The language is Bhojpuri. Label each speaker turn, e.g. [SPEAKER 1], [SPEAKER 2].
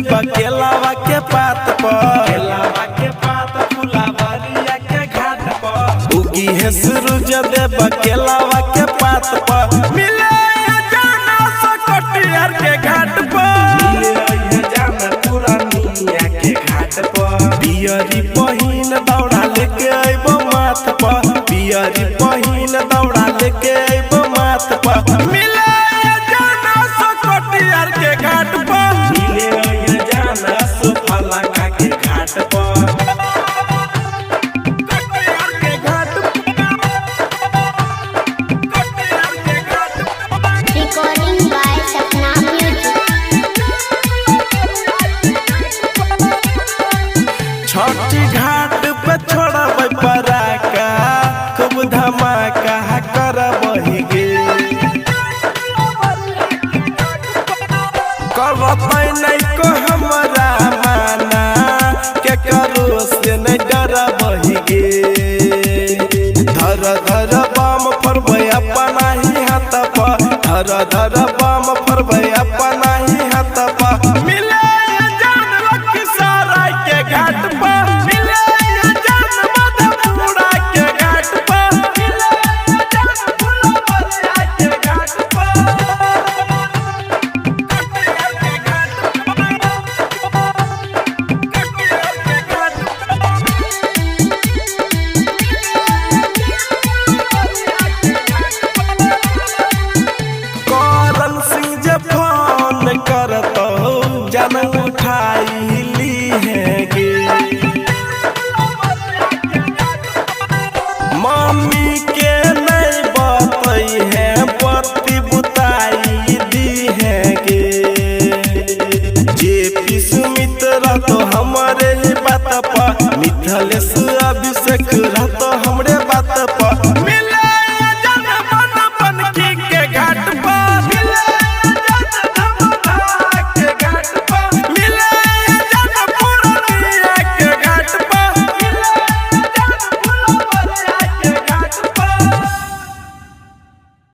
[SPEAKER 1] केलावा के पात पर केलावा के पात फुलावरिया के घाट पर उगी है सूरज देव केलावा के पात पर मिले जाना सकटियार के घाट पर मिले जाना पुरानिया के घाट पर पियरी पहिन दौड़ा लेके अइबो माथ पर पियरी पहिन दौड़ा लेके अइबो माथ पर मिले जाना सकटियार के घाट पर मिले जाना सुफला के घाट पर
[SPEAKER 2] Recording by Sapna Music.
[SPEAKER 1] छठी घाट पे छोड़ब पराका खूब धमाका करबही गे करबै नहीं को हमरा माना के करो से नहीं डरबही गे धर धर बाम फरबै अपना ही हाथ पर धर धर बाम फरबै अपना ही हाथ पर मिले जान लखीसराय के घाट पर मिले जान मधेपुरा के घाट पर मिले जान फुलवरिया के घाट पर करन सिंह जे फोन करत जन उठाई ली है गे मम्मी के नहीं बतई है पति बुताई दी है गे जे सुमित रहतो हमारे ही बात पर मिथलेश अभिषेक रहतो